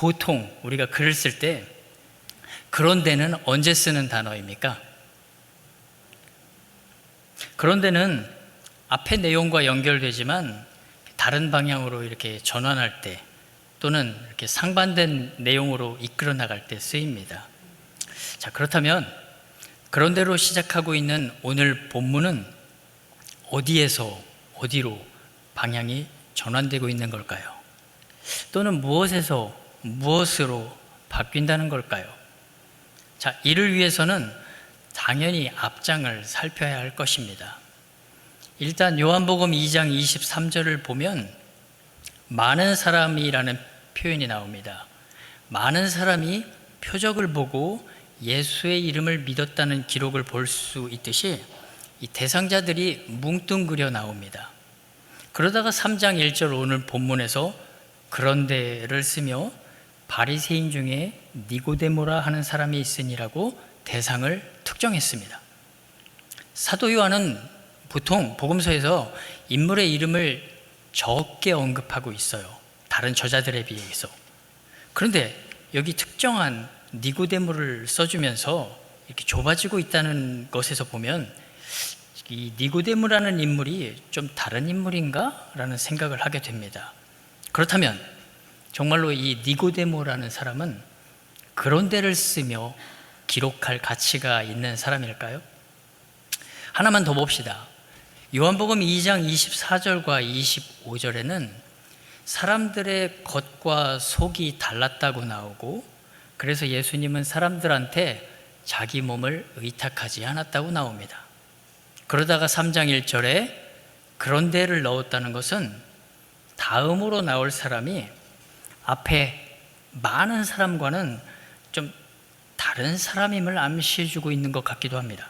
보통 우리가 글을 쓸 때 그런데는 언제 쓰는 단어입니까? 그런데는 앞의 내용과 연결되지만 다른 방향으로 이렇게 전환할 때 또는 이렇게 상반된 내용으로 이끌어 나갈 때 쓰입니다. 자, 그렇다면 그런대로 시작하고 있는 오늘 본문은 어디에서 어디로 방향이 전환되고 있는 걸까요? 또는 무엇에서 무엇으로 바뀐다는 걸까요? 자, 이를 위해서는 당연히 앞장을 살펴야 할 것입니다. 일단 요한복음 2장 23절을 보면 많은 사람이라는 표현이 나옵니다. 많은 사람이 표적을 보고 예수의 이름을 믿었다는 기록을 볼 수 있듯이 이 대상자들이 뭉뚱그려 나옵니다. 그러다가 3장 1절 오늘 본문에서 그런데를 쓰며 바리새인 중에 니고데모라 하는 사람이 있으니라고 대상을 특정했습니다. 사도 요한은 보통 복음서에서 인물의 이름을 적게 언급하고 있어요. 다른 저자들에 비해서. 그런데 여기 특정한 니고데모를 써주면서 이렇게 좁아지고 있다는 것에서 보면 이 니고데모라는 인물이 좀 다른 인물인가? 라는 생각을 하게 됩니다. 그렇다면 정말로 이 니고데모라는 사람은 그런데를 쓰며 기록할 가치가 있는 사람일까요? 하나만 더 봅시다. 요한복음 2장 24절과 25절에는 사람들의 겉과 속이 달랐다고 나오고 그래서 예수님은 사람들한테 자기 몸을 의탁하지 않았다고 나옵니다. 그러다가 3장 1절에 그런데를 넣었다는 것은 다음으로 나올 사람이 앞에 많은 사람과는 좀 다른 사람임을 암시해주고 있는 것 같기도 합니다.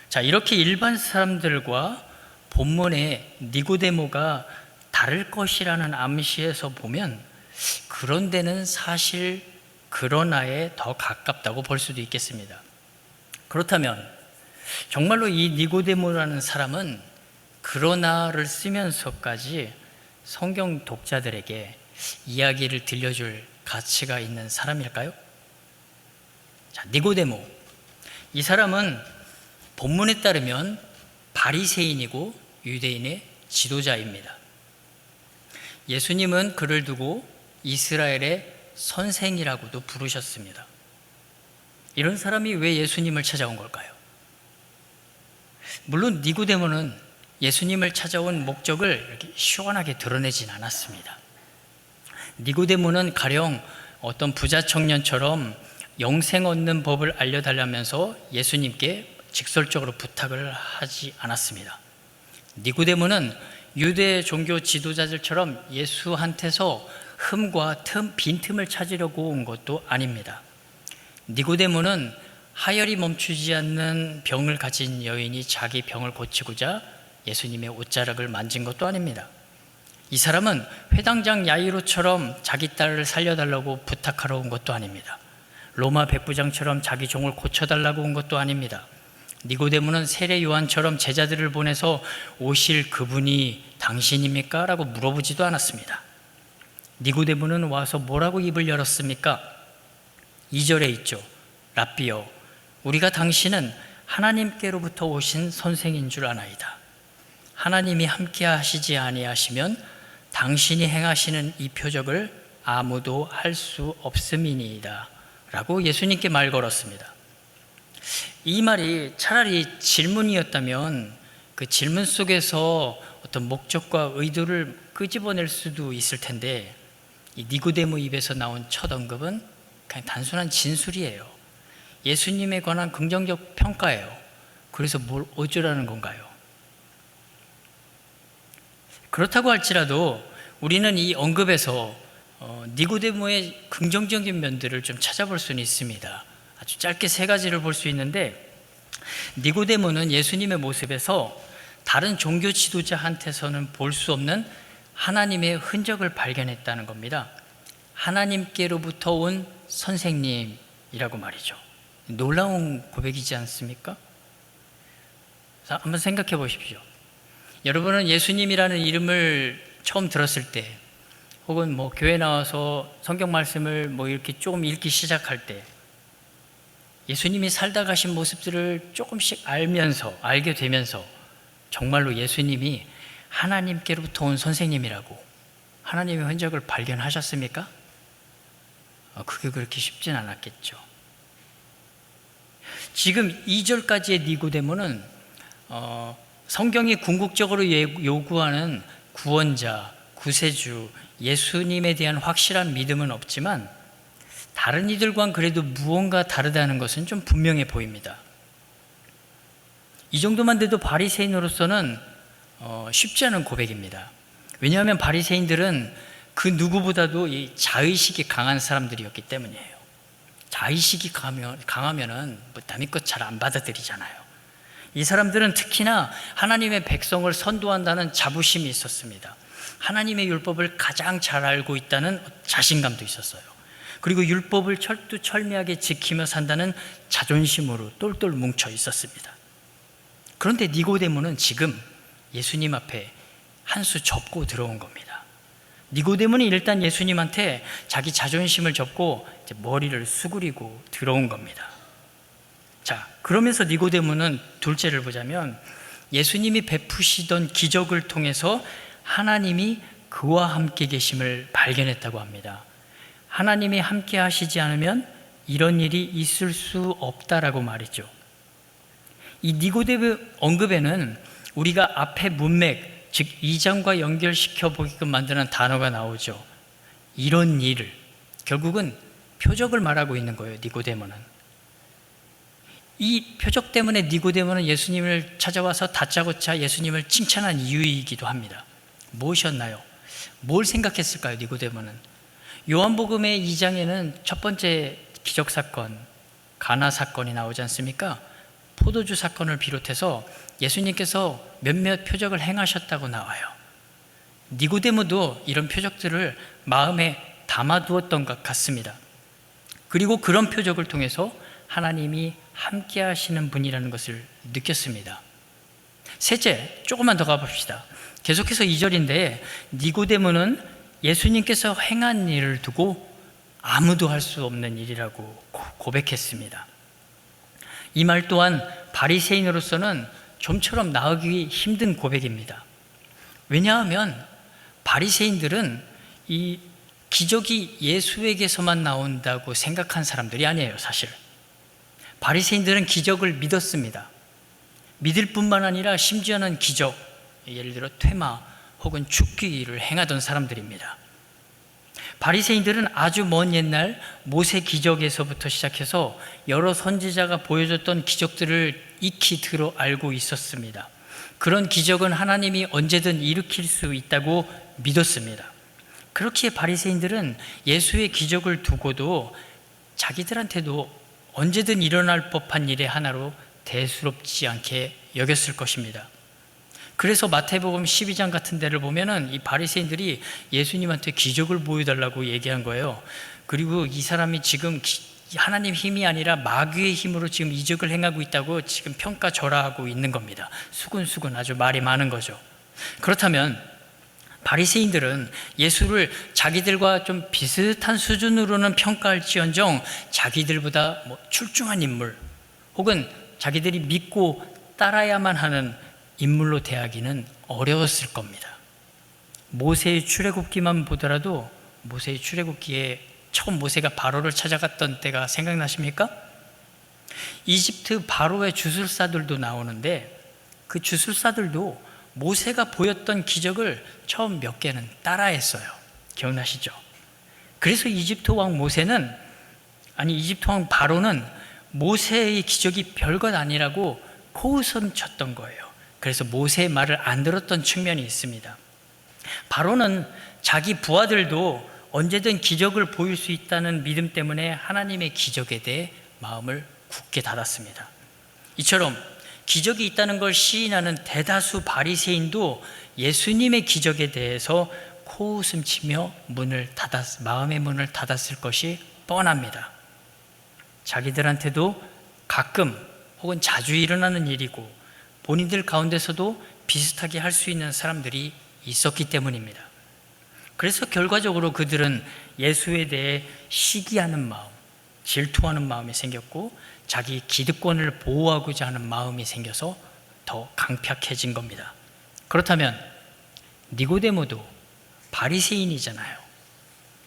자, 이렇게 일반 사람들과 본문의 니고데모가 다를 것이라는 암시에서 보면 그런데는 사실 그러나에 더 가깝다고 볼 수도 있겠습니다. 그렇다면 정말로 이 니고데모라는 사람은 그러나를 쓰면서까지 성경 독자들에게 이야기를 들려줄 가치가 있는 사람일까요? 자, 니고데모. 이 사람은 본문에 따르면 바리새인이고 유대인의 지도자입니다. 예수님은 그를 두고 이스라엘의 선생이라고도 부르셨습니다. 이런 사람이 왜 예수님을 찾아온 걸까요? 물론 니고데모는 예수님을 찾아온 목적을 이렇게 시원하게 드러내진 않았습니다. 니고데모는 가령 어떤 부자 청년처럼 영생 얻는 법을 알려달라면서 예수님께 직설적으로 부탁을 하지 않았습니다. 니고데모는 유대 종교 지도자들처럼 예수한테서 흠과 빈틈을 찾으려고 온 것도 아닙니다. 니고데모는 하혈이 멈추지 않는 병을 가진 여인이 자기 병을 고치고자 예수님의 옷자락을 만진 것도 아닙니다. 이 사람은 회당장 야이로처럼 자기 딸을 살려달라고 부탁하러 온 것도 아닙니다. 로마 백부장처럼 자기 종을 고쳐달라고 온 것도 아닙니다. 니고데모는 세례 요한처럼 제자들을 보내서 오실 그분이 당신입니까? 라고 물어보지도 않았습니다. 니고데모는 와서 뭐라고 입을 열었습니까? 2절에 있죠. 랍비여, 우리가 당신은 하나님께로부터 오신 선생인 줄 아나이다. 하나님이 함께 하시지 아니하시면 당신이 행하시는 이 표적을 아무도 할 수 없음이니이다. 라고 예수님께 말 걸었습니다. 이 말이 차라리 질문이었다면 그 질문 속에서 어떤 목적과 의도를 끄집어낼 수도 있을 텐데 이 니고데모 입에서 나온 첫 언급은 그냥 단순한 진술이에요. 예수님에 관한 긍정적 평가예요. 그래서 뭘 어쩌라는 건가요? 그렇다고 할지라도 우리는 이 언급에서 니고데모의 긍정적인 면들을 좀 찾아볼 수는 있습니다. 아주 짧게 세 가지를 볼 수 있는데 니고데모는 예수님의 모습에서 다른 종교 지도자한테서는 볼 수 없는 하나님의 흔적을 발견했다는 겁니다. 하나님께로부터 온 선생님이라고 말이죠. 놀라운 고백이지 않습니까? 자, 한번 생각해 보십시오. 여러분은 예수님이라는 이름을 처음 들었을 때 혹은 뭐 교회 나와서 성경 말씀을 뭐 이렇게 조금 읽기 시작할 때 예수님이 살다 가신 모습들을 조금씩 알게 되면서 정말로 예수님이 하나님께로부터 온 선생님이라고 하나님의 흔적을 발견하셨습니까? 그게 그렇게 쉽진 않았겠죠. 지금 2절까지의 니고데모는 성경이 궁극적으로 요구하는 구원자, 구세주, 예수님에 대한 확실한 믿음은 없지만 다른 이들과는 그래도 무언가 다르다는 것은 좀 분명해 보입니다. 이 정도만 돼도 바리새인으로서는 쉽지 않은 고백입니다. 왜냐하면 바리새인들은 그 누구보다도 이 자의식이 강한 사람들이었기 때문이에요. 자의식이 강하면은 남의 것 잘 안 받아들이잖아요. 이 사람들은 특히나 하나님의 백성을 선도한다는 자부심이 있었습니다. 하나님의 율법을 가장 잘 알고 있다는 자신감도 있었어요. 그리고 율법을 철두철미하게 지키며 산다는 자존심으로 똘똘 뭉쳐 있었습니다. 그런데 니고데모는 지금 예수님 앞에 한 수 접고 들어온 겁니다. 니고데모는 일단 예수님한테 자기 자존심을 접고 이제 머리를 수그리고 들어온 겁니다. 자, 그러면서 니고데모는 둘째를 보자면 예수님이 베푸시던 기적을 통해서 하나님이 그와 함께 계심을 발견했다고 합니다. 하나님이 함께 하시지 않으면 이런 일이 있을 수 없다라고 말이죠. 이 니고데모 언급에는 우리가 앞에 문맥, 즉 2장과 연결시켜 보게끔 만드는 단어가 나오죠. 이런 일을, 결국은 표적을 말하고 있는 거예요. 니고데모는. 이 표적 때문에 니고데모는 예수님을 찾아와서 다짜고짜 예수님을 칭찬한 이유이기도 합니다. 무엇이었나요? 뭘 생각했을까요? 니고데모는 요한복음의 2장에는 첫 번째 기적사건, 가나 사건이 나오지 않습니까? 포도주 사건을 비롯해서 예수님께서 몇몇 표적을 행하셨다고 나와요. 니고데모도 이런 표적들을 마음에 담아두었던 것 같습니다. 그리고 그런 표적을 통해서 하나님이 함께 하시는 분이라는 것을 느꼈습니다. 셋째, 조금만 더 가봅시다. 계속해서 2절인데 니고데모는 예수님께서 행한 일을 두고 아무도 할 수 없는 일이라고 고백했습니다. 이 말 또한 바리새인으로서는 좀처럼 나오기 힘든 고백입니다. 왜냐하면 바리새인들은 이 기적이 예수에게서만 나온다고 생각한 사람들이 아니에요, 사실. 바리새인들은 기적을 믿었습니다. 믿을 뿐만 아니라 심지어는 기적, 예를 들어 퇴마 혹은 죽기를 행하던 사람들입니다. 바리새인들은 아주 먼 옛날 모세 기적에서부터 시작해서 여러 선지자가 보여줬던 기적들을 익히 들어 알고 있었습니다. 그런 기적은 하나님이 언제든 일으킬 수 있다고 믿었습니다. 그렇기에 바리새인들은 예수의 기적을 두고도 자기들한테도 언제든 일어날 법한 일의 하나로 대수롭지 않게 여겼을 것입니다. 그래서 마태복음 12장 같은 데를 보면은 이 바리새인들이 예수님한테 기적을 보여달라고 얘기한 거예요. 그리고 이 사람이 지금 하나님 힘이 아니라 마귀의 힘으로 지금 이적을 행하고 있다고 지금 평가절하하고 있는 겁니다. 수근수근 아주 말이 많은 거죠. 그렇다면 바리새인들은 예수를 자기들과 좀 비슷한 수준으로는 평가할지언정 자기들보다 출중한 인물 혹은 자기들이 믿고 따라야만 하는 인물로 대하기는 어려웠을 겁니다. 모세의 출애굽기만 보더라도 모세의 출애굽기에 처음 모세가 바로를 찾아갔던 때가 생각나십니까? 이집트 바로의 주술사들도 나오는데 그 주술사들도 모세가 보였던 기적을 처음 몇 개는 따라했어요. 기억나시죠? 그래서 이집트 왕 바로는 모세의 기적이 별것 아니라고 코웃음 쳤던 거예요. 그래서 모세의 말을 안 들었던 측면이 있습니다. 바로는 자기 부하들도 언제든 기적을 보일 수 있다는 믿음 때문에 하나님의 기적에 대해 마음을 굳게 닫았습니다. 이처럼 기적이 있다는 걸 시인하는 대다수 바리새인도 예수님의 기적에 대해서 코웃음치며 마음의 문을 닫았을 것이 뻔합니다. 자기들한테도 가끔 혹은 자주 일어나는 일이고 본인들 가운데서도 비슷하게 할 수 있는 사람들이 있었기 때문입니다. 그래서 결과적으로 그들은 예수에 대해 시기하는 마음, 질투하는 마음이 생겼고 자기 기득권을 보호하고자 하는 마음이 생겨서 더 강팍해진 겁니다. 그렇다면 니고데모도 바리새인이잖아요.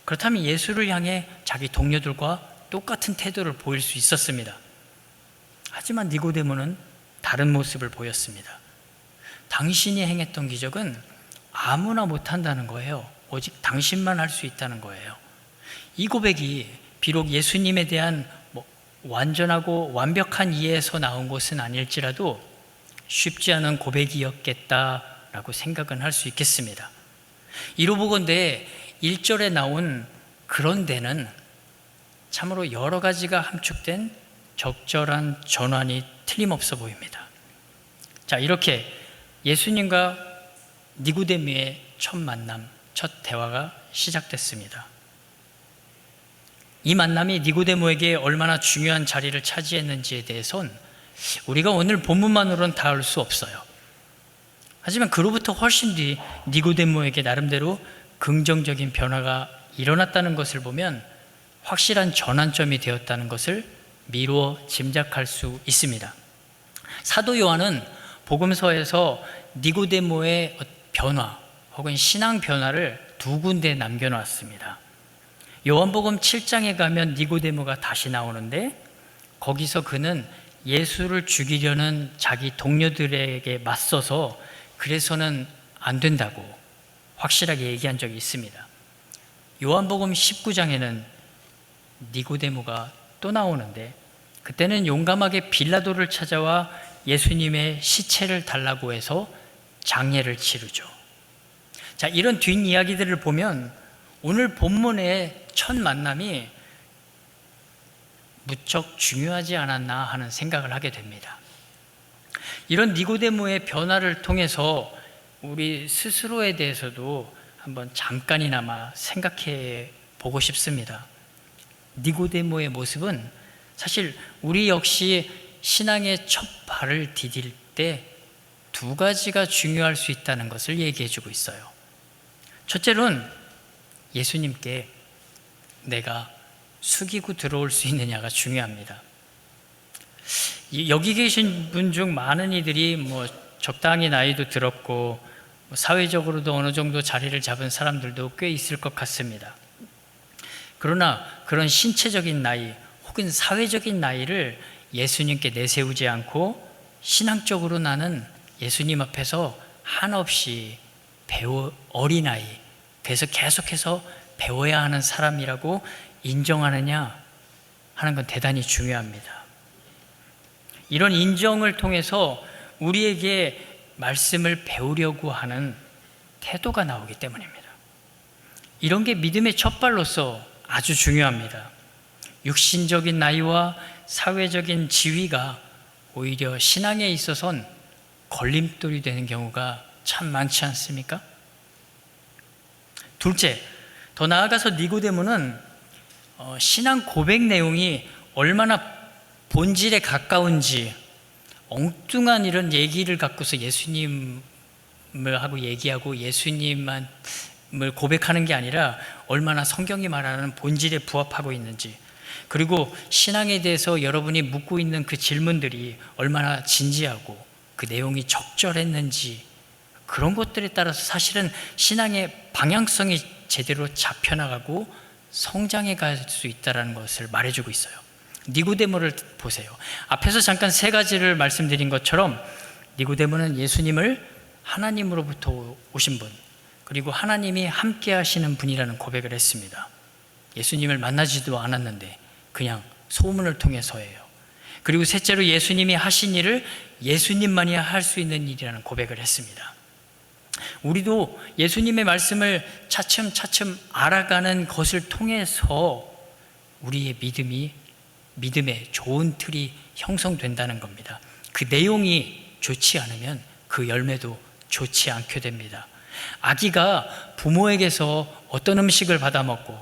그렇다면 예수를 향해 자기 동료들과 똑같은 태도를 보일 수 있었습니다. 하지만 니고데모는 다른 모습을 보였습니다. 당신이 행했던 기적은 아무나 못한다는 거예요. 오직 당신만 할 수 있다는 거예요. 이 고백이 비록 예수님에 대한 완전하고 완벽한 이해에서 나온 것은 아닐지라도 쉽지 않은 고백이었겠다라고 생각은 할 수 있겠습니다. 이로 보건대 1절에 나온 그런데는 참으로 여러 가지가 함축된 적절한 전환이 틀림없어 보입니다. 자, 이렇게 예수님과 니고데모의 첫 만남, 첫 대화가 시작됐습니다. 이 만남이 니고데모에게 얼마나 중요한 자리를 차지했는지에 대해선 우리가 오늘 본문만으로는 다 알 수 없어요. 하지만 그로부터 훨씬 뒤 니고데모에게 나름대로 긍정적인 변화가 일어났다는 것을 보면 확실한 전환점이 되었다는 것을 미루어 짐작할 수 있습니다. 사도 요한은 복음서에서 니고데모의 변화 혹은 신앙 변화를 두 군데 남겨놨습니다. 요한복음 7장에 가면 니고데모가 다시 나오는데 거기서 그는 예수를 죽이려는 자기 동료들에게 맞서서 그래서는 안 된다고 확실하게 얘기한 적이 있습니다. 요한복음 19장에는 니고데모가 또 나오는데 그때는 용감하게 빌라도를 찾아와 예수님의 시체를 달라고 해서 장례를 치르죠. 자, 이런 뒷이야기들을 보면 오늘 본문의 첫 만남이 무척 중요하지 않았나 하는 생각을 하게 됩니다. 이런 니고데모의 변화를 통해서 우리 스스로에 대해서도 한번 잠깐이나마 생각해 보고 싶습니다. 니고데모의 모습은 사실 우리 역시 신앙의 첫 발을 디딜 때 두 가지가 중요할 수 있다는 것을 얘기해 주고 있어요. 첫째로는 예수님께 내가 숙이고 들어올 수 있느냐가 중요합니다. 여기 계신 분 중 많은 이들이 적당히 나이도 들었고 사회적으로도 어느 정도 자리를 잡은 사람들도 꽤 있을 것 같습니다. 그러나 그런 신체적인 나이 혹은 사회적인 나이를 예수님께 내세우지 않고 신앙적으로 나는 예수님 앞에서 한없이 어린아이, 그래서 계속해서 배워야 하는 사람이라고 인정하느냐 하는 건 대단히 중요합니다. 이런 인정을 통해서 우리에게 말씀을 배우려고 하는 태도가 나오기 때문입니다. 이런 게 믿음의 첫발로서 아주 중요합니다. 육신적인 나이와 사회적인 지위가 오히려 신앙에 있어서는 걸림돌이 되는 경우가 참 많지 않습니까? 둘째, 더 나아가서 니고데모는 신앙 고백 내용이 얼마나 본질에 가까운지 엉뚱한 이런 얘기를 갖고서 예수님을 하고 얘기하고 예수님만을 고백하는 게 아니라 얼마나 성경이 말하는 본질에 부합하고 있는지, 그리고 신앙에 대해서 여러분이 묻고 있는 그 질문들이 얼마나 진지하고 그 내용이 적절했는지, 그런 것들에 따라서 사실은 신앙의 방향성이 제대로 잡혀나가고 성장해 갈 수 있다는 것을 말해주고 있어요. 니고데모를 보세요. 앞에서 잠깐 세 가지를 말씀드린 것처럼 니고데모는 예수님을 하나님으로부터 오신 분, 그리고 하나님이 함께 하시는 분이라는 고백을 했습니다. 예수님을 만나지도 않았는데 그냥 소문을 통해서예요. 그리고 셋째로 예수님이 하신 일을 예수님만이 할 수 있는 일이라는 고백을 했습니다. 우리도 예수님의 말씀을 차츰차츰 알아가는 것을 통해서 우리의 믿음의 좋은 틀이 형성된다는 겁니다. 그 내용이 좋지 않으면 그 열매도 좋지 않게 됩니다. 아기가 부모에게서 어떤 음식을 받아 먹고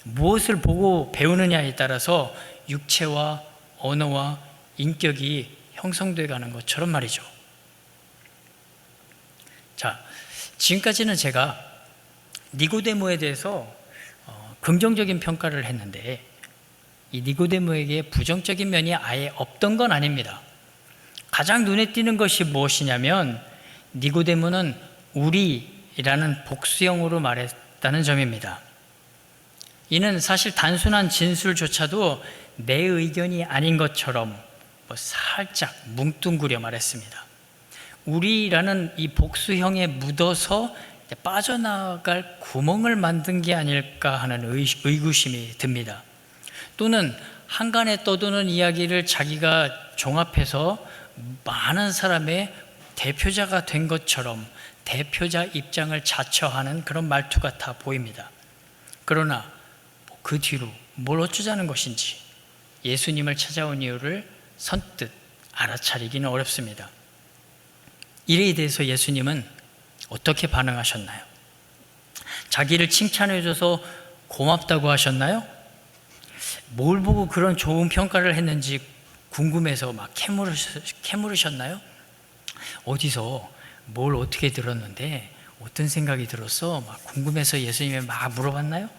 무엇을 보고 배우느냐에 따라서 육체와 언어와 인격이 형성돼 가는 것처럼 말이죠. 자, 지금까지는 제가 니고데모에 대해서 긍정적인 평가를 했는데 이 니고데모에게 부정적인 면이 아예 없던 건 아닙니다. 가장 눈에 띄는 것이 무엇이냐면 니고데모는 우리라는 복수형으로 말했다는 점입니다. 이는 사실 단순한 진술조차도 내 의견이 아닌 것처럼 살짝 뭉뚱그려 말했습니다. 우리라는 이 복수형에 묻어서 빠져나갈 구멍을 만든 게 아닐까 하는 의구심이 듭니다. 또는 한간에 떠도는 이야기를 자기가 종합해서 많은 사람의 대표자가 된 것처럼 대표자 입장을 자처하는 그런 말투 같아 보입니다. 그러나 그 뒤로 뭘 어쩌자는 것인지 예수님을 찾아온 이유를 선뜻 알아차리기는 어렵습니다. 이에 대해서 예수님은 어떻게 반응하셨나요? 자기를 칭찬해줘서 고맙다고 하셨나요? 뭘 보고 그런 좋은 평가를 했는지 궁금해서 막 캐물으셨나요? 어디서 뭘 어떻게 들었는데 어떤 생각이 들었어? 막 궁금해서 예수님에 막 물어봤나요?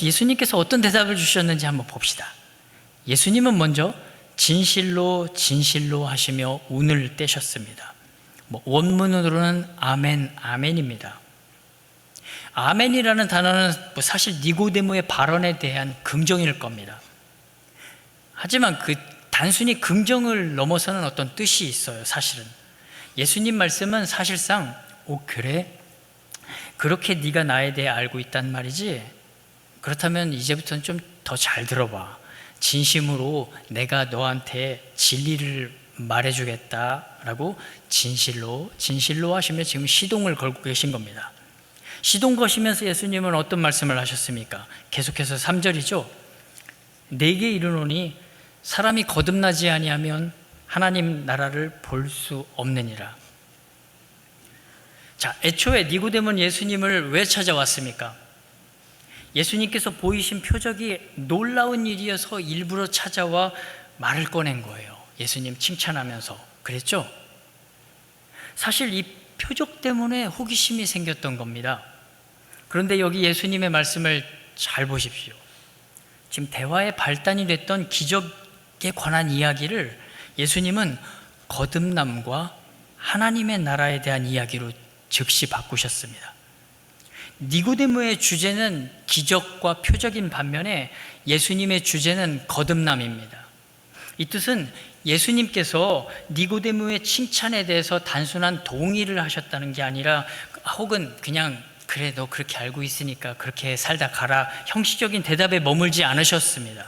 예수님께서 어떤 대답을 주셨는지 한번 봅시다. 예수님은 먼저 진실로 진실로 하시며 운을 떼셨습니다. 원문으로는 아멘, 아멘입니다. 아멘이라는 단어는 사실 니고데모의 발언에 대한 긍정일 겁니다. 하지만 그 단순히 긍정을 넘어서는 어떤 뜻이 있어요. 사실은 예수님 말씀은 사실상 그래? 그렇게 네가 나에 대해 알고 있단 말이지? 그렇다면 이제부터는 좀 더 잘 들어봐. 진심으로 내가 너한테 진리를 말해주겠다라고 진실로 진실로 하시며 지금 시동을 걸고 계신 겁니다. 시동 거시면서 예수님은 어떤 말씀을 하셨습니까? 계속해서 3절이죠. 내게 이르노니 사람이 거듭나지 아니하면 하나님 나라를 볼 수 없느니라. 자, 애초에 니고데모는 예수님을 왜 찾아왔습니까? 예수님께서 보이신 표적이 놀라운 일이어서 일부러 찾아와 말을 꺼낸 거예요. 예수님 칭찬하면서 그랬죠? 사실 이 표적 때문에 호기심이 생겼던 겁니다. 그런데 여기 예수님의 말씀을 잘 보십시오. 지금 대화의 발단이 됐던 기적에 관한 이야기를 예수님은 거듭남과 하나님의 나라에 대한 이야기로 즉시 바꾸셨습니다. 니고데모의 주제는 기적과 표적인 반면에 예수님의 주제는 거듭남입니다. 이 뜻은 예수님께서 니고데모의 칭찬에 대해서 단순한 동의를 하셨다는 게 아니라 혹은 그냥 그래 너 그렇게 알고 있으니까 그렇게 살다 가라 형식적인 대답에 머물지 않으셨습니다.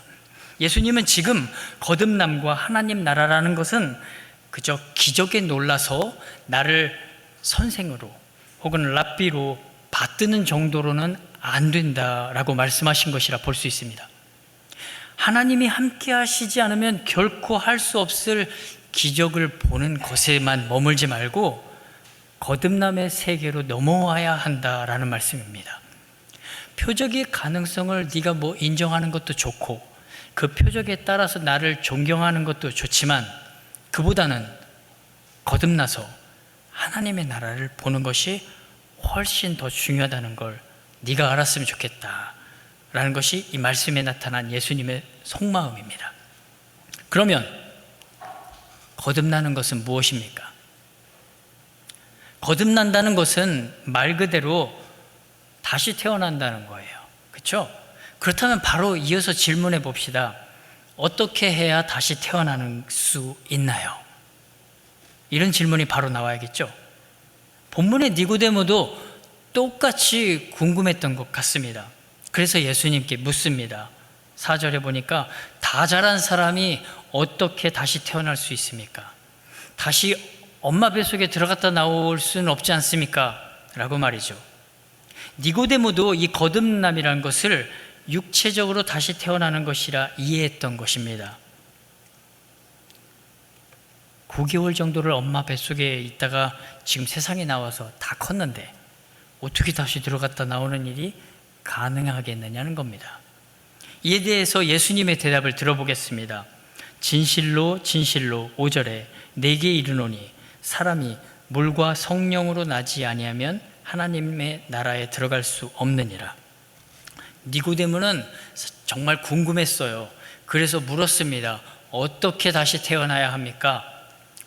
예수님은 지금 거듭남과 하나님 나라라는 것은 그저 기적에 놀라서 나를 선생으로 혹은 랍비로 받드는 정도로는 안 된다라고 말씀하신 것이라 볼 수 있습니다. 하나님이 함께 하시지 않으면 결코 할 수 없을 기적을 보는 것에만 머물지 말고 거듭남의 세계로 넘어와야 한다라는 말씀입니다. 표적의 가능성을 네가 인정하는 것도 좋고 그 표적에 따라서 나를 존경하는 것도 좋지만 그보다는 거듭나서 하나님의 나라를 보는 것이 훨씬 더 중요하다는 걸 네가 알았으면 좋겠다라는 것이 이 말씀에 나타난 예수님의 속마음입니다. 그러면 거듭나는 것은 무엇입니까? 거듭난다는 것은 말 그대로 다시 태어난다는 거예요. 그렇죠? 그렇다면 바로 이어서 질문해 봅시다. 어떻게 해야 다시 태어나는 수 있나요? 이런 질문이 바로 나와야겠죠. 본문의 니고데모도 똑같이 궁금했던 것 같습니다. 그래서 예수님께 묻습니다. 4절에 보니까 다 자란 사람이 어떻게 다시 태어날 수 있습니까? 다시 엄마 뱃속에 들어갔다 나올 수는 없지 않습니까? 라고 말이죠. 니고데모도 이 거듭남이라는 것을 육체적으로 다시 태어나는 것이라 이해했던 것입니다. 9개월 정도를 엄마 뱃속에 있다가 지금 세상에 나와서 다 컸는데 어떻게 다시 들어갔다 나오는 일이 가능하겠느냐는 겁니다. 이에 대해서 예수님의 대답을 들어보겠습니다. 진실로 진실로 5절에 내게 이르노니 사람이 물과 성령으로 나지 아니하면 하나님의 나라에 들어갈 수 없느니라. 니고데모는 정말 궁금했어요. 그래서 물었습니다. 어떻게 다시 태어나야 합니까?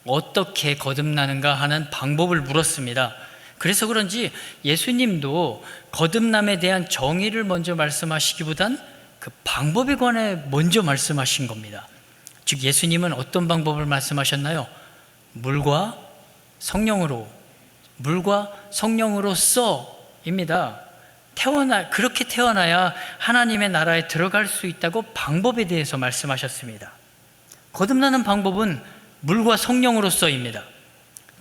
어떻게 거듭나는가 하는 방법을 물었습니다. 그래서 그런지 예수님도 거듭남에 대한 정의를 먼저 말씀하시기보단 그 방법에 관해 먼저 말씀하신 겁니다. 즉 예수님은 어떤 방법을 말씀하셨나요? 물과 성령으로써입니다. 그렇게 태어나야 하나님의 나라에 들어갈 수 있다고 방법에 대해서 말씀하셨습니다. 거듭나는 방법은 물과 성령으로써입니다.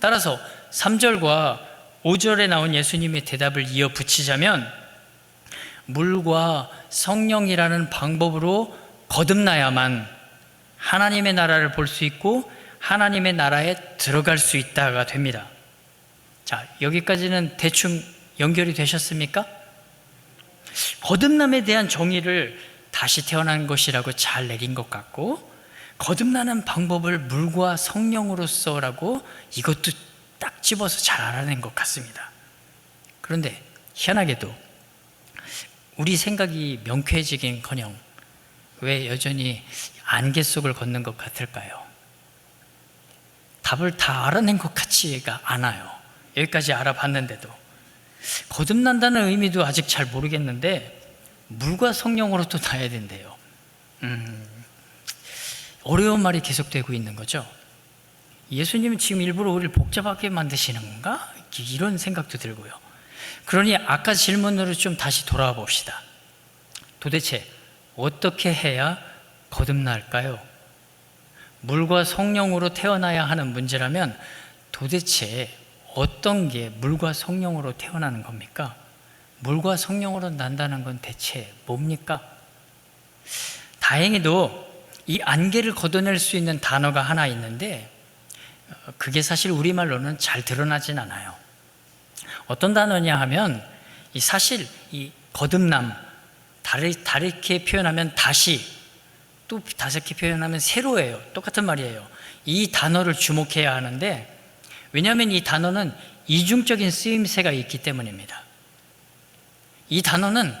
따라서 3절과 5절에 나온 예수님의 대답을 이어 붙이자면 물과 성령이라는 방법으로 거듭나야만 하나님의 나라를 볼 수 있고 하나님의 나라에 들어갈 수 있다가 됩니다. 자, 여기까지는 대충 연결이 되셨습니까? 거듭남에 대한 정의를 다시 태어난 것이라고 잘 내린 것 같고, 거듭나는 방법을 물과 성령으로써라고 이것도 딱 집어서 잘 알아낸 것 같습니다. 그런데 희한하게도 우리 생각이 명쾌해지긴커녕 왜 여전히 안개 속을 걷는 것 같을까요? 답을 다 알아낸 것 같지가 않아요. 여기까지 알아봤는데도 거듭난다는 의미도 아직 잘 모르겠는데 물과 성령으로 또 나야 된대요. 어려운 말이 계속되고 있는 거죠. 예수님은 지금 일부러 우리를 복잡하게 만드시는 건가? 이런 생각도 들고요. 그러니 아까 질문으로 좀 다시 돌아와 봅시다. 도대체 어떻게 해야 거듭날까요? 물과 성령으로 태어나야 하는 문제라면 도대체 어떤 게 물과 성령으로 태어나는 겁니까? 물과 성령으로 난다는 건 대체 뭡니까? 다행히도 이 안개를 걷어낼 수 있는 단어가 하나 있는데 그게 사실 우리말로는 잘 드러나진 않아요. 어떤 단어냐 하면 사실 이 거듭남, 다르게 표현하면 다시, 또 다르게 표현하면 새로예요. 똑같은 말이에요. 이 단어를 주목해야 하는데 왜냐하면 이 단어는 이중적인 쓰임새가 있기 때문입니다. 이 단어는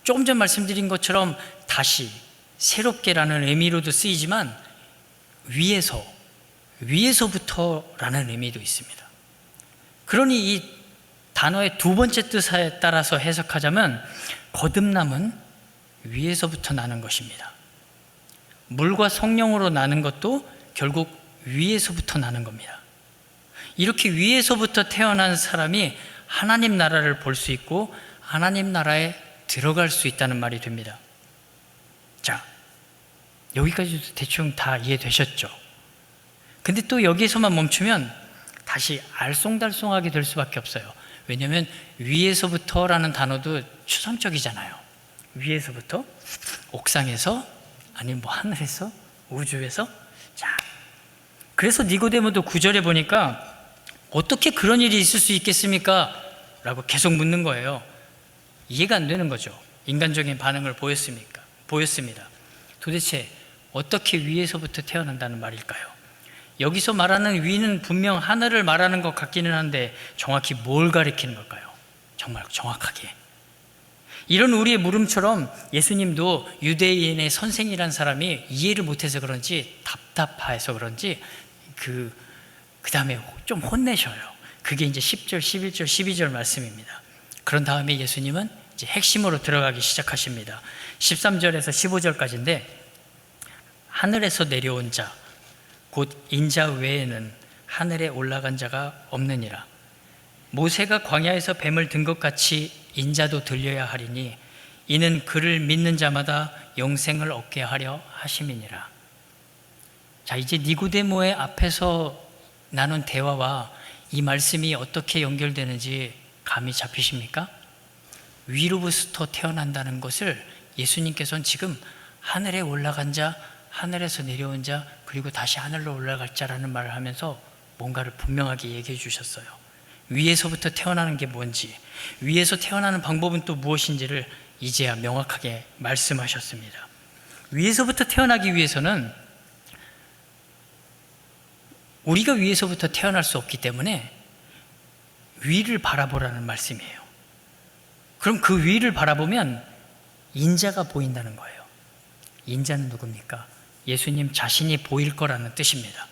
조금 전 말씀드린 것처럼 다시, 새롭게라는 의미로도 쓰이지만 위에서부터라는 의미도 있습니다. 그러니 이 단어의 두 번째 뜻에 따라서 해석하자면 거듭남은 위에서부터 나는 것입니다. 물과 성령으로 나는 것도 결국 위에서부터 나는 겁니다. 이렇게 위에서부터 태어난 사람이 하나님 나라를 볼 수 있고 하나님 나라에 들어갈 수 있다는 말이 됩니다. 자, 여기까지도 대충 다 이해되셨죠? 근데 또 여기에서만 멈추면 다시 알쏭달쏭하게 될 수밖에 없어요. 왜냐하면 위에서부터라는 단어도 추상적이잖아요. 위에서부터, 옥상에서, 아니면 하늘에서, 우주에서. 자, 그래서 니고데모도 9절에 보니까 어떻게 그런 일이 있을 수 있겠습니까? 라고 계속 묻는 거예요. 이해가 안 되는 거죠. 인간적인 반응을 보였습니다. 도대체 어떻게 위에서부터 태어난다는 말일까요? 여기서 말하는 위는 분명 하늘을 말하는 것 같기는 한데 정확히 뭘 가리키는 걸까요? 정말 정확하게. 이런 우리의 물음처럼 예수님도 유대인의 선생이란 사람이 이해를 못해서 그런지, 답답해서 그런지 그 다음에 좀 혼내셔요. 그게 이제 10절, 11절, 12절 말씀입니다. 그런 다음에 예수님은 이제 핵심으로 들어가기 시작하십니다. 13절에서 15절까지인데 하늘에서 내려온 자 곧 인자 외에는 하늘에 올라간 자가 없느니라. 모세가 광야에서 뱀을 든 것 같이 인자도 들려야 하리니 이는 그를 믿는 자마다 영생을 얻게 하려 하심이니라. 자, 이제 니고데모의 앞에서 나눈 대화와 이 말씀이 어떻게 연결되는지 감이 잡히십니까? 위로부터 태어난다는 것을 예수님께서는 지금 하늘에 올라간 자, 하늘에서 내려온 자, 그리고 다시 하늘로 올라갈 자라는 말을 하면서 뭔가를 분명하게 얘기해 주셨어요. 위에서부터 태어나는 게 뭔지, 위에서 태어나는 방법은 또 무엇인지를 이제야 명확하게 말씀하셨습니다. 위에서부터 태어나기 위해서는 우리가 위에서부터 태어날 수 없기 때문에 위를 바라보라는 말씀이에요. 그럼 그 위를 바라보면 인자가 보인다는 거예요. 인자는 누굽니까? 예수님 자신이 보일 거라는 뜻입니다.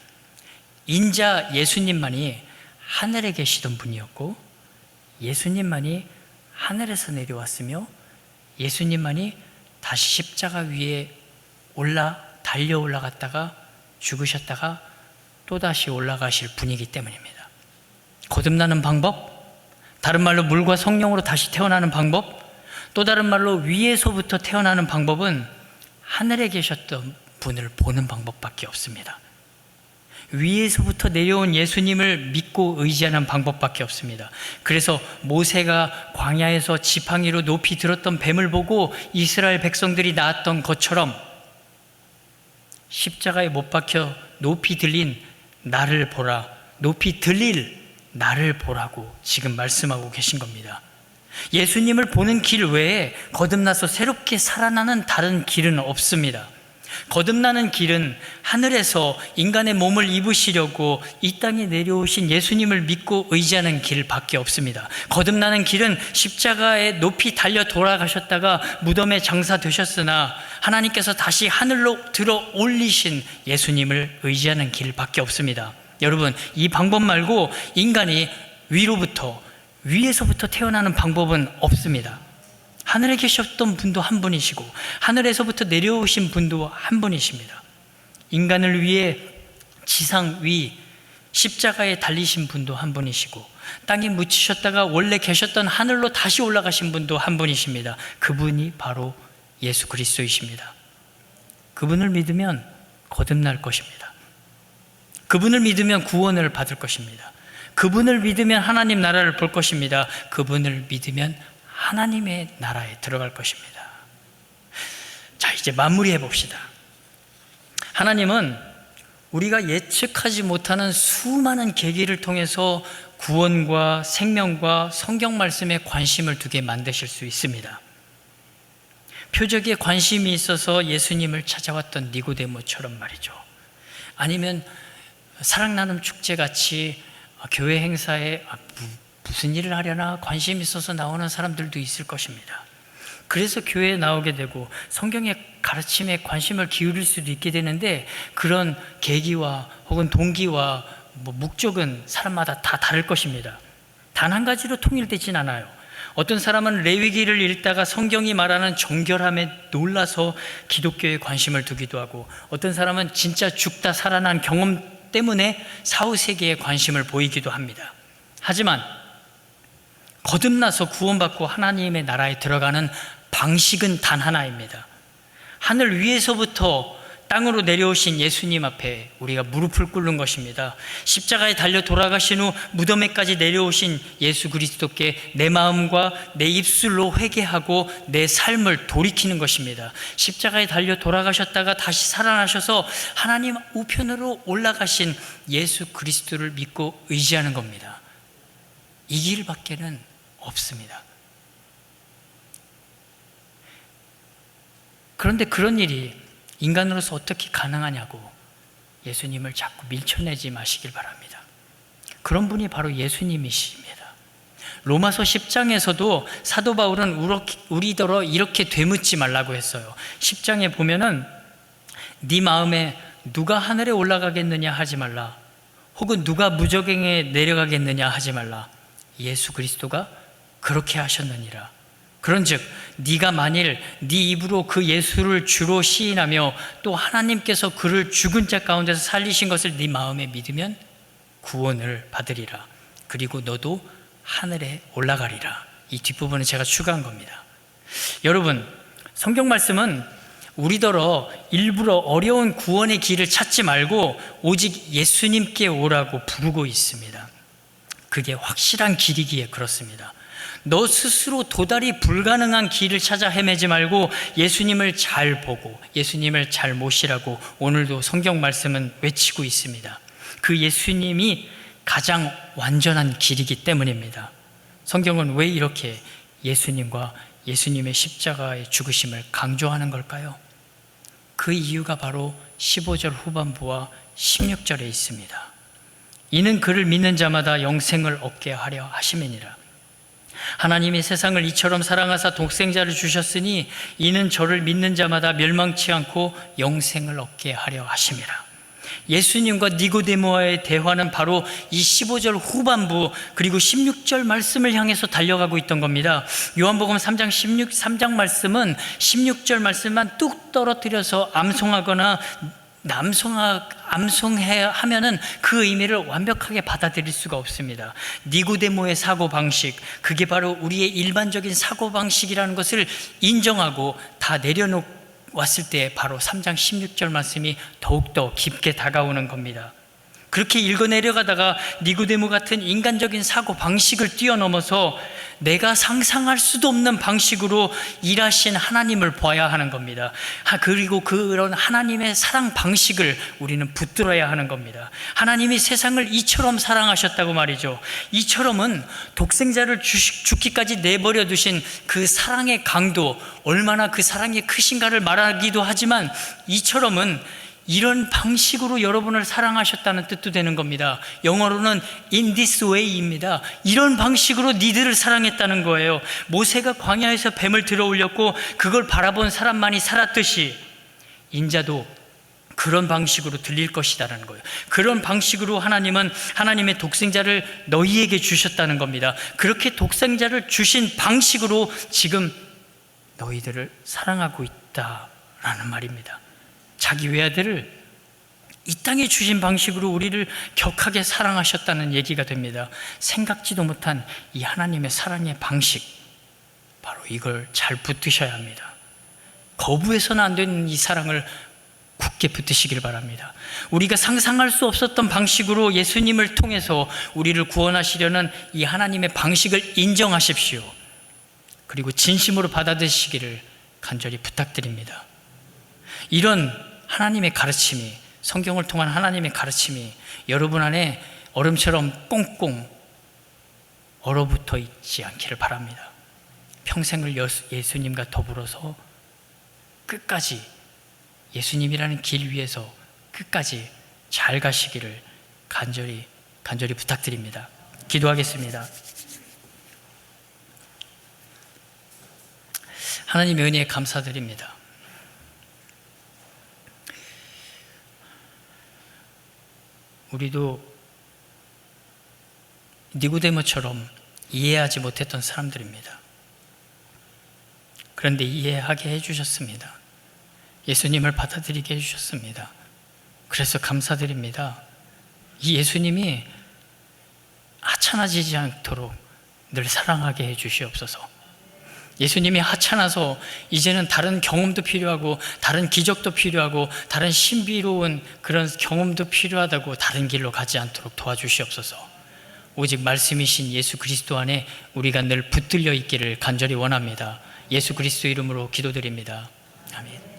인자 예수님만이 하늘에 계시던 분이었고, 예수님만이 하늘에서 내려왔으며, 예수님만이 다시 십자가 위에 달려 올라갔다가 죽으셨다가 또다시 올라가실 분이기 때문입니다. 거듭나는 방법, 다른 말로 물과 성령으로 다시 태어나는 방법, 또 다른 말로 위에서부터 태어나는 방법은 하늘에 계셨던 분을 보는 방법밖에 없습니다. 위에서부터 내려온 예수님을 믿고 의지하는 방법밖에 없습니다. 그래서 모세가 광야에서 지팡이로 높이 들었던 뱀을 보고 이스라엘 백성들이 나았던 것처럼 십자가에 못 박혀 높이 들린 나를 보라, 높이 들릴 나를 보라고 지금 말씀하고 계신 겁니다. 예수님을 보는 길 외에 거듭나서 새롭게 살아나는 다른 길은 없습니다. 거듭나는 길은 하늘에서 인간의 몸을 입으시려고 이 땅에 내려오신 예수님을 믿고 의지하는 길밖에 없습니다. 거듭나는 길은 십자가에 높이 달려 돌아가셨다가 무덤에 장사되셨으나 하나님께서 다시 하늘로 들어 올리신 예수님을 의지하는 길밖에 없습니다. 여러분, 이 방법 말고 인간이 위에서부터 태어나는 방법은 없습니다. 하늘에 계셨던 분도 한 분이시고 하늘에서부터 내려오신 분도 한 분이십니다. 인간을 위해 지상 위 십자가에 달리신 분도 한 분이시고 땅에 묻히셨다가 원래 계셨던 하늘로 다시 올라가신 분도 한 분이십니다. 그분이 바로 예수 그리스도이십니다. 그분을 믿으면 거듭날 것입니다. 그분을 믿으면 구원을 받을 것입니다. 그분을 믿으면 하나님 나라를 볼 것입니다. 그분을 믿으면 하나님의 나라에 들어갈 것입니다. 자, 이제 마무리해 봅시다. 하나님은 우리가 예측하지 못하는 수많은 계기를 통해서 구원과 생명과 성경 말씀에 관심을 두게 만드실 수 있습니다. 표적에 관심이 있어서 예수님을 찾아왔던 니고데모처럼 말이죠. 아니면 사랑나눔 축제같이 교회 행사에 무슨 일을 하려나 관심 있어서 나오는 사람들도 있을 것입니다. 그래서 교회에 나오게 되고 성경의 가르침에 관심을 기울일 수도 있게 되는데, 그런 계기와 혹은 동기와 목적은 사람마다 다 다를 것입니다. 단 한 가지로 통일되진 않아요. 어떤 사람은 레위기를 읽다가 성경이 말하는 정결함에 놀라서 기독교에 관심을 두기도 하고, 어떤 사람은 진짜 죽다 살아난 경험 때문에 사후세계에 관심을 보이기도 합니다. 하지만 거듭나서 구원받고 하나님의 나라에 들어가는 방식은 단 하나입니다. 하늘 위에서부터 땅으로 내려오신 예수님 앞에 우리가 무릎을 꿇는 것입니다. 십자가에 달려 돌아가신 후 무덤에까지 내려오신 예수 그리스도께 내 마음과 내 입술로 회개하고 내 삶을 돌이키는 것입니다. 십자가에 달려 돌아가셨다가 다시 살아나셔서 하나님 우편으로 올라가신 예수 그리스도를 믿고 의지하는 겁니다. 이 길밖에는 없습니다. 그런데 그런 일이 인간으로서 어떻게 가능하냐고 예수님을 자꾸 밀쳐내지 마시길 바랍니다. 그런 분이 바로 예수님이십니다. 로마서 10장에서도 사도 바울은 우리더러 이렇게 되묻지 말라고 했어요. 10장에 보면은 네 마음에 누가 하늘에 올라가겠느냐 하지 말라, 혹은 누가 무저갱에 내려가겠느냐 하지 말라. 예수 그리스도가 그렇게 하셨느니라. 그런즉 네가 만일 네 입으로 그 예수를 주로 시인하며 또 하나님께서 그를 죽은 자 가운데서 살리신 것을 네 마음에 믿으면 구원을 받으리라. 그리고 너도 하늘에 올라가리라. 이 뒷부분은 제가 추가한 겁니다. 여러분, 성경 말씀은 우리더러 일부러 어려운 구원의 길을 찾지 말고 오직 예수님께 오라고 부르고 있습니다. 그게 확실한 길이기에 그렇습니다. 너 스스로 도달이 불가능한 길을 찾아 헤매지 말고 예수님을 잘 보고 예수님을 잘 모시라고 오늘도 성경 말씀은 외치고 있습니다. 그 예수님이 가장 완전한 길이기 때문입니다. 성경은 왜 이렇게 예수님과 예수님의 십자가의 죽으심을 강조하는 걸까요? 그 이유가 바로 15절 후반부와 16절에 있습니다. 이는 그를 믿는 자마다 영생을 얻게 하려 하심이니라. 하나님이 세상을 이처럼 사랑하사 독생자를 주셨으니 이는 저를 믿는 자마다 멸망치 않고 영생을 얻게 하려 하심이라. 예수님과 니고데모와의 대화는 바로 이 15절 후반부 그리고 16절 말씀을 향해서 달려가고 있던 겁니다. 요한복음 3장 말씀은 16절 말씀만 뚝 떨어뜨려서 암송하거나 암송하면은 그 의미를 완벽하게 받아들일 수가 없습니다. 니고데모의 사고방식, 그게 바로 우리의 일반적인 사고방식이라는 것을 인정하고 다 내려놓았을 때 바로 3장 16절 말씀이 더욱더 깊게 다가오는 겁니다. 그렇게 읽어 내려가다가 니고데모 같은 인간적인 사고방식을 뛰어넘어서 내가 상상할 수도 없는 방식으로 일하신 하나님을 봐야 하는 겁니다. 그리고 그런 하나님의 사랑 방식을 우리는 붙들어야 하는 겁니다. 하나님이 세상을 이처럼 사랑하셨다고 말이죠. 이처럼은 독생자를 죽기까지 내버려 두신 그 사랑의 강도, 얼마나 그 사랑이 크신가를 말하기도 하지만 이처럼은 이런 방식으로 여러분을 사랑하셨다는 뜻도 되는 겁니다. 영어로는 in this way입니다. 이런 방식으로 니들을 사랑했다는 거예요. 모세가 광야에서 뱀을 들어 올렸고 그걸 바라본 사람만이 살았듯이 인자도 그런 방식으로 들릴 것이다라는 거예요. 그런 방식으로 하나님은 하나님의 독생자를 너희에게 주셨다는 겁니다. 그렇게 독생자를 주신 방식으로 지금 너희들을 사랑하고 있다라는 말입니다. 자기 외아들을 이 땅에 주신 방식으로 우리를 격하게 사랑하셨다는 얘기가 됩니다. 생각지도 못한 이 하나님의 사랑의 방식, 바로 이걸 잘 붙드셔야 합니다. 거부해서는 안 되는 이 사랑을 굳게 붙드시길 바랍니다. 우리가 상상할 수 없었던 방식으로 예수님을 통해서 우리를 구원하시려는 이 하나님의 방식을 인정하십시오. 그리고 진심으로 받아들이시기를 간절히 부탁드립니다. 이런 하나님의 가르침이, 성경을 통한 하나님의 가르침이 여러분 안에 얼음처럼 꽁꽁 얼어붙어 있지 않기를 바랍니다. 평생을 예수님과 더불어서 끝까지 예수님이라는 길 위에서 끝까지 잘 가시기를 간절히 부탁드립니다. 기도하겠습니다. 하나님의 은혜에 감사드립니다. 우리도 니고데모처럼 이해하지 못했던 사람들입니다. 그런데 이해하게 해주셨습니다. 예수님을 받아들이게 해주셨습니다. 그래서 감사드립니다. 이 예수님이 하찮아지지 않도록 늘 사랑하게 해주시옵소서. 예수님이 하찮아서 이제는 다른 경험도 필요하고 다른 기적도 필요하고 다른 신비로운 그런 경험도 필요하다고 다른 길로 가지 않도록 도와주시옵소서. 오직 말씀이신 예수 그리스도 안에 우리가 늘 붙들려 있기를 간절히 원합니다. 예수 그리스도 이름으로 기도드립니다. 아멘.